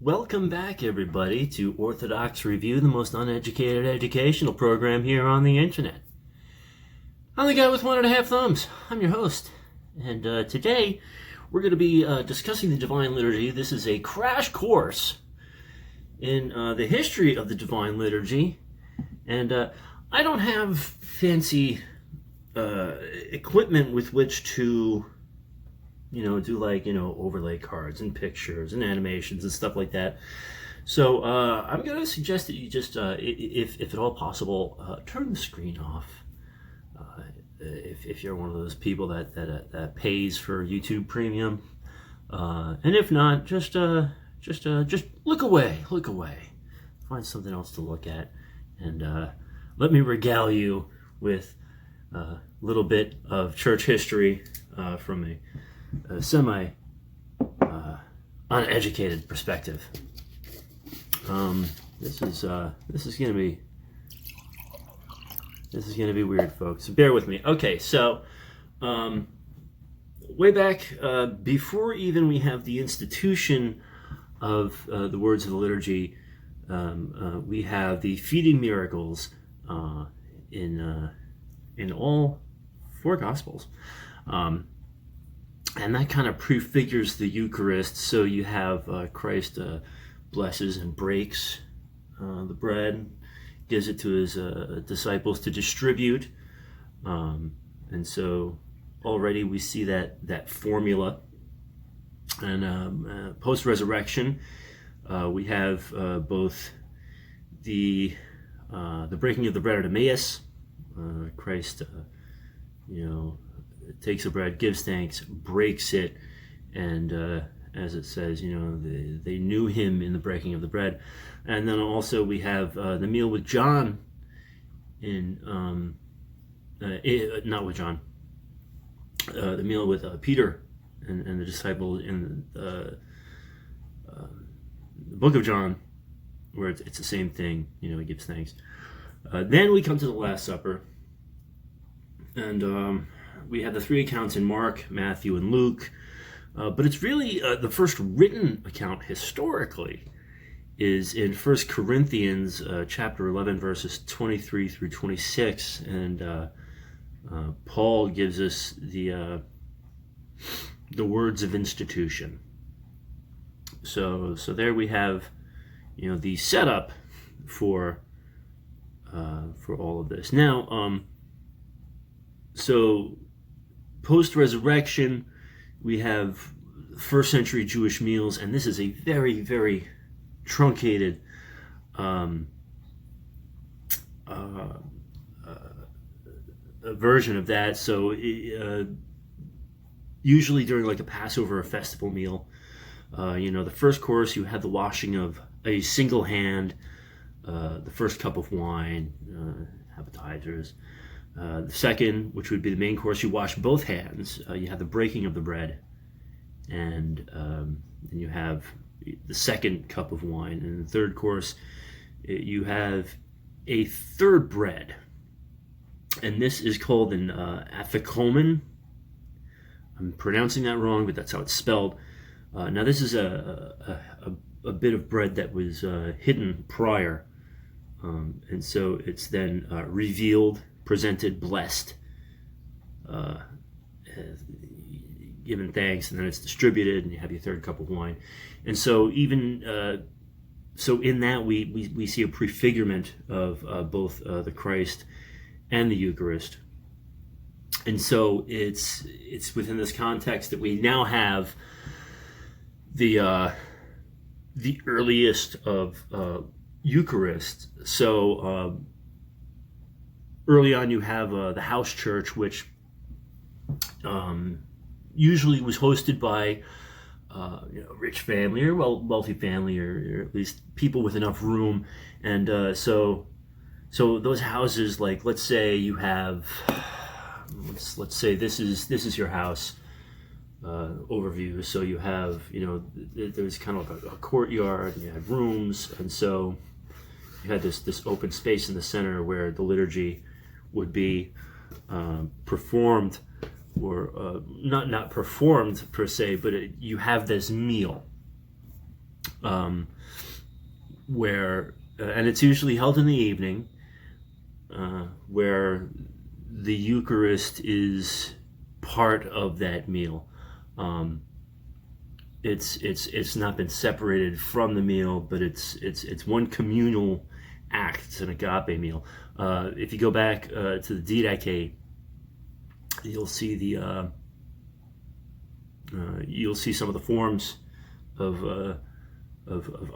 Welcome back, everybody, to Orthodox Review, the most uneducated educational program here on the internet. I'm the guy with 1.5 thumbs. I'm your host. And today, we're going to be discussing the Divine Liturgy. This is a crash course in the history of the Divine Liturgy. And I don't have fancy equipment with which to do overlay cards and pictures and animations and stuff like that. So I'm going to suggest that you just, if at all possible, turn the screen off. If you're one of those people that pays for YouTube Premium, and if not, just look away, find something else to look at, and let me regale you with a little bit of church history from a semi uneducated perspective. This is gonna be weird, folks. Bear with me. Okay, so way back before even we have the institution of the words of the liturgy, we have the feeding miracles in all four Gospels. And that kind of prefigures the Eucharist. So you have Christ blesses and breaks the bread, gives it to his disciples to distribute. And so already we see that formula. And post-resurrection, we have both the breaking of the bread at Emmaus. Christ, takes the bread, gives thanks, breaks it, and as it says, they knew him in the breaking of the bread. And then also we have the meal with John not with John, the meal with Peter and the disciple in the book of John, where it's the same thing. He gives thanks. Then we come to the Last Supper, and we have the three accounts in Mark, Matthew, and Luke, but it's really the first written account historically is in 1 Corinthians chapter 11, verses 23 through 26, and Paul gives us the words of institution. So there we have the setup for all of this. Now, so post-resurrection, we have first century Jewish meals, and this is a very, very truncated version of that. So usually during like a Passover or festival meal, the first course, you have the washing of a single hand, the first cup of wine, appetizers. The second, which would be the main course, you wash both hands. You have the breaking of the bread, and then you have the second cup of wine. And the third course, you have a third bread, and this is called an afikomen. I'm pronouncing that wrong, but that's how it's spelled. Now, this is a bit of bread that was hidden prior, and so it's then revealed, presented, blessed, given thanks, and then it's distributed, and you have your third cup of wine. And so even so in that we see a prefigurement of both the Christ and the Eucharist. And so it's within this context that we now have the earliest of Eucharist. So early on, you have the house church, which usually was hosted by rich family or wealthy family, or at least people with enough room. And so those houses, like let's say you have, let's say this is your house overview. So you have there's kind of a courtyard, and you have rooms, and so you had this open space in the center where the liturgy would be performed, or not performed per se, but you have this meal. where and it's usually held in the evening, where the Eucharist is part of that meal. It's not been separated from the meal, but it's one communal act. It's an agape meal. If you go back to the Didache, you'll see some of the forms of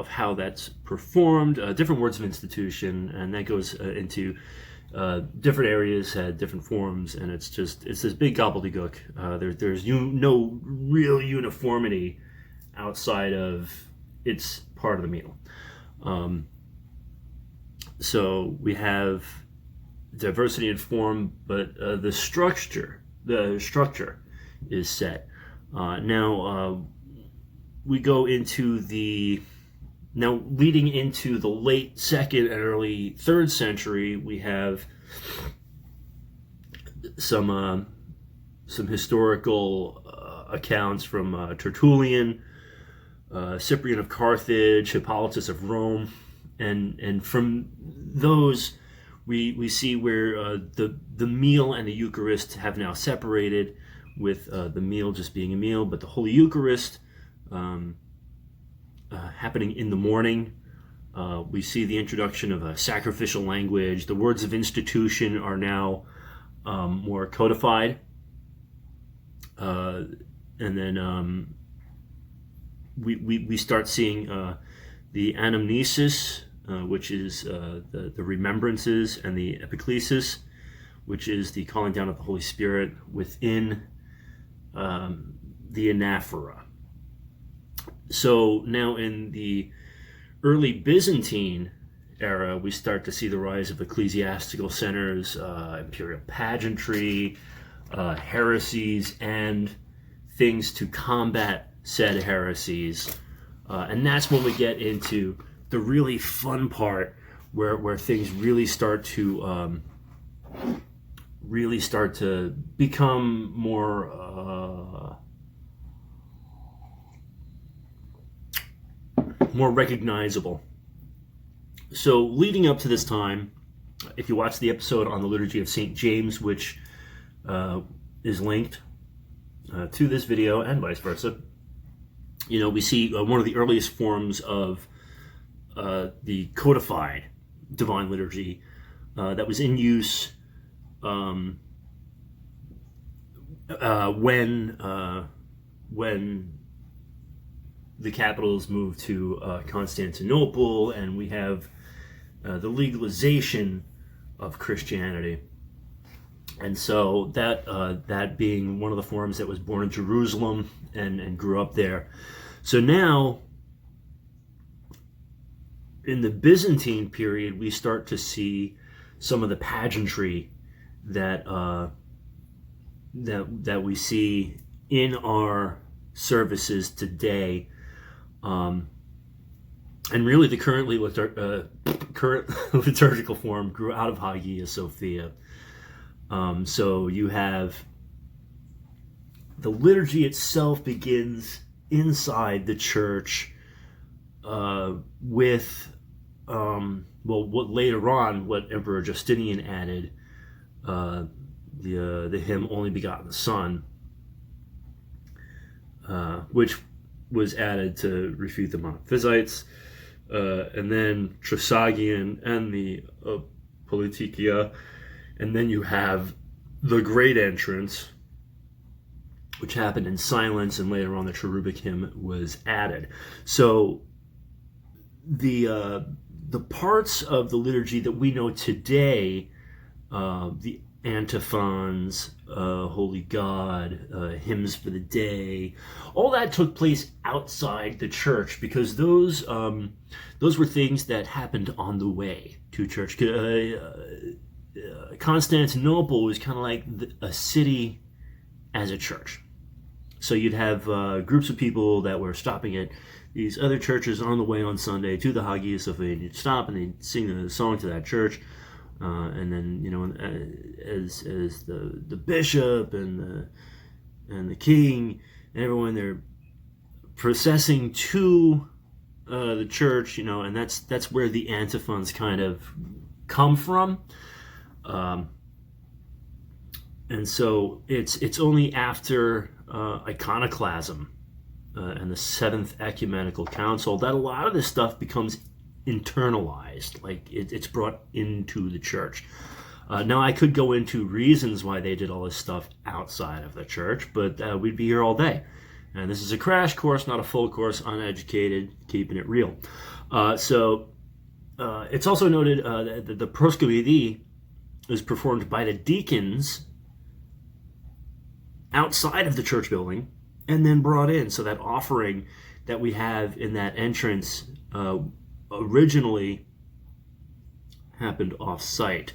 how that's performed, different words of institution, and that goes into different areas had different forms, and it's this big gobbledygook. There's no real uniformity outside of it's part of the meal. So we have diversity in form, but the structure is set. Now we go into leading into the late 2nd and early 3rd century, we have some historical accounts from Tertullian, Cyprian of Carthage, Hippolytus of Rome, and from those we see where the meal and the Eucharist have now separated, with the meal just being a meal, but the Holy Eucharist happening in the morning. We see the introduction of a sacrificial language. The words of institution are now more codified. And then we start seeing the anamnesis, which is the remembrances, and the epiclesis, which is the calling down of the Holy Spirit within the anaphora. So now in the early Byzantine era, we start to see the rise of ecclesiastical centers, imperial pageantry, heresies, and things to combat said heresies. And that's when we get into the really fun part, where things really start to become more recognizable. So leading up to this time, if you watch the episode on the Liturgy of St. James, which is linked to this video and vice versa, we see one of the earliest forms of the codified Divine Liturgy that was in use when the capitals moved to Constantinople, and we have the legalization of Christianity. And so that being one of the forms that was born in Jerusalem and grew up there. So now, in the Byzantine period, we start to see some of the pageantry that we see in our services today. And really the current liturgical form grew out of Hagia Sophia. So you have the liturgy itself begins inside the church with what Emperor Justinian added, the hymn Only Begotten Son, which was added to refute the Monophysites, and then Trisagion and the Politikia, and then you have the Great Entrance, which happened in silence, and later on the cherubic hymn was added. So the parts of the liturgy that we know today, the antiphons, Holy God, hymns for the day, all that took place outside the church, because those were things that happened on the way to church. Constantinople was kind of like a city as a church. So you'd have groups of people that were stopping at these other churches on the way on Sunday to the Hagia Sophia, and you'd stop and they'd sing a song to that church. And then, as the bishop and the king and everyone, they're processing to the church, and that's where the antiphons kind of come from. And so it's only after iconoclasm and the Seventh Ecumenical Council that a lot of this stuff becomes internalized, like it's brought into the church. Now, I could go into reasons why they did all this stuff outside of the church, but we'd be here all day. And this is a crash course, not a full course, uneducated, keeping it real. So it's also noted that the proskylidy is performed by the deacons outside of the church building and then brought in. So that offering that we have in that entrance originally happened off-site.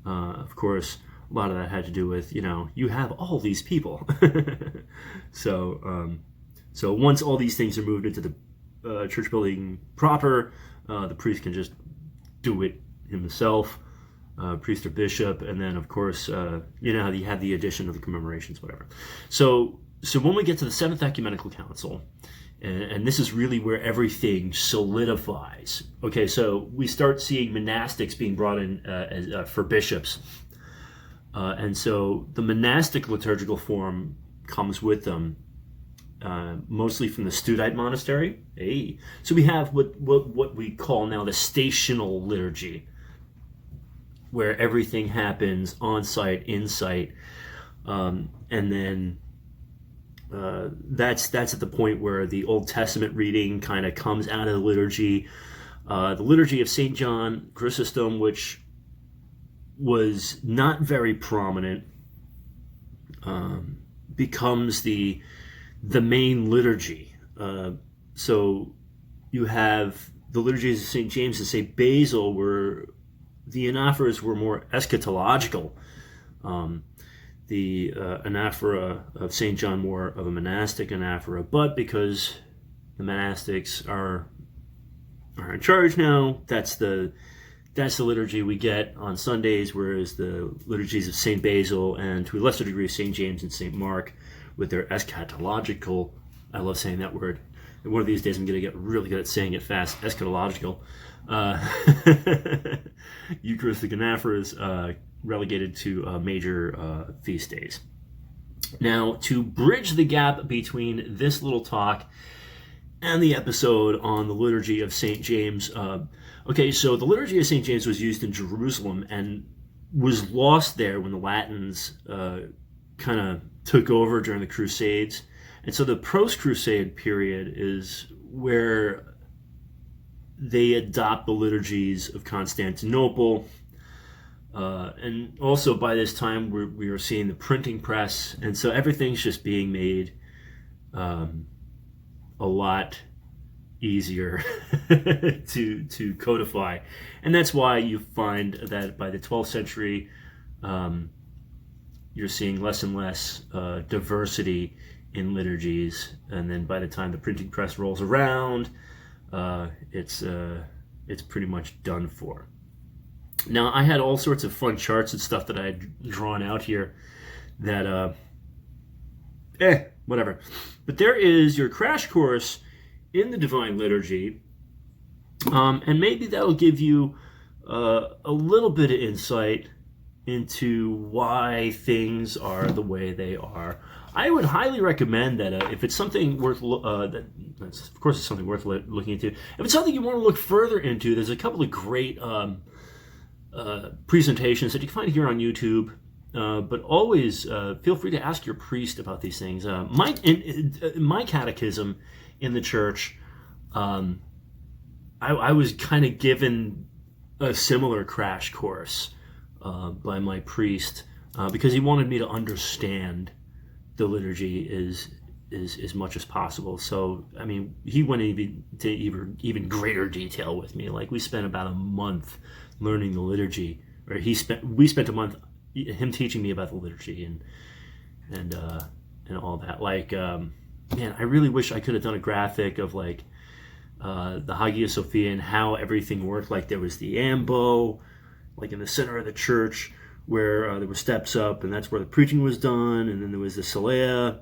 Of course, a lot of that had to do with, you have all these people. So once all these things are moved into the church building proper, the priest can just do it himself, priest or bishop, and then, of course, you have the addition of the commemorations, whatever. So when we get to the Seventh Ecumenical Council, and this is really where everything solidifies. Okay, so we start seeing monastics being brought in for bishops. And so the monastic liturgical form comes with them, mostly from the Studite monastery. Hey. So we have what we call now the stational liturgy, where everything happens on-site, in-site, and then that's at the point where the Old Testament reading kind of comes out of the liturgy. The liturgy of St. John Chrysostom, which was not very prominent, becomes the main liturgy. So you have the liturgies of St. James and St. Basil, where the anaphoras were more eschatological. The anaphora of St. John more of a monastic anaphora, but because the monastics are in charge now, that's the liturgy we get on Sundays, whereas the liturgies of St. Basil and to a lesser degree St. James and St. Mark with their eschatological, I love saying that word, and one of these days I'm going to get really good at saying it fast, eschatological, Eucharistic anaphoras, relegated to major feast days. Now, to bridge the gap between this little talk and the episode on the liturgy of St. James, okay, so the liturgy of St. James was used in Jerusalem and was lost there when the Latins kind of took over during the Crusades. And so the post-Crusade period is where they adopt the liturgies of Constantinople. And also by this time we are seeing the printing press, and so everything's just being made a lot easier to codify. And that's why you find that by the 12th century you're seeing less and less diversity in liturgies, and then by the time the printing press rolls around, it's pretty much done for. Now, I had all sorts of fun charts and stuff that I had drawn out here that, whatever. But there is your crash course in the Divine Liturgy, and maybe that'll give you a little bit of insight into why things are the way they are. I would highly recommend that if it's something worth, that's, of course it's something worth looking into. If it's something you want to look further into, there's a couple of great presentations that you can find here on YouTube, but always feel free to ask your priest about these things. My catechism in the church, I was kind of given a similar crash course by my priest because he wanted me to understand the liturgy as much as possible. So, I mean, he went into even greater detail with me. Like, we spent about a month learning the liturgy, or we spent a month, him teaching me about the liturgy and all that. Like, man, I really wish I could have done a graphic of like the Hagia Sophia and how everything worked. Like, there was the ambo, like in the center of the church, where there were steps up, and that's where the preaching was done, and then there was the solea,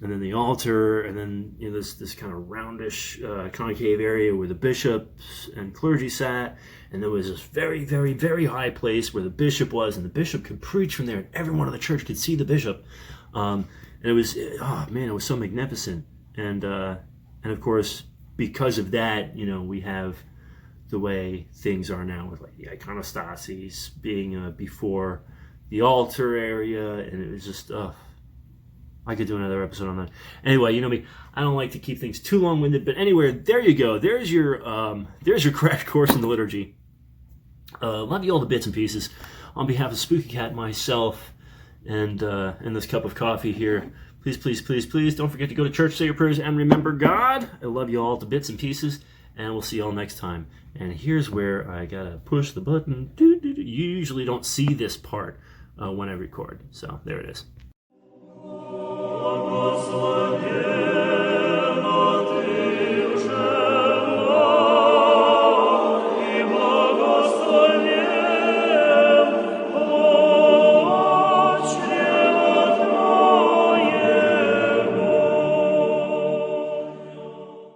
and then the altar, and then this kind of roundish concave area where the bishops and clergy sat, and there was this very, very, very high place where the bishop was, and the bishop could preach from there, and everyone in the church could see the bishop. And it was, oh man, it was so magnificent. And of course, because of that, we have the way things are now with like the iconostasis being before the altar area, and it was just, I could do another episode on that. Anyway, you know me, I don't like to keep things too long-winded, but anyway, there you go. There's your crash course in the liturgy. Love you all the bits and pieces. On behalf of Spooky Cat, myself, and this cup of coffee here, please, please, please, please don't forget to go to church, say your prayers, and remember God. I love you all to bits and pieces, and we'll see you all next time. And here's where I gotta push the button. You usually don't see this part when I record, so there it is.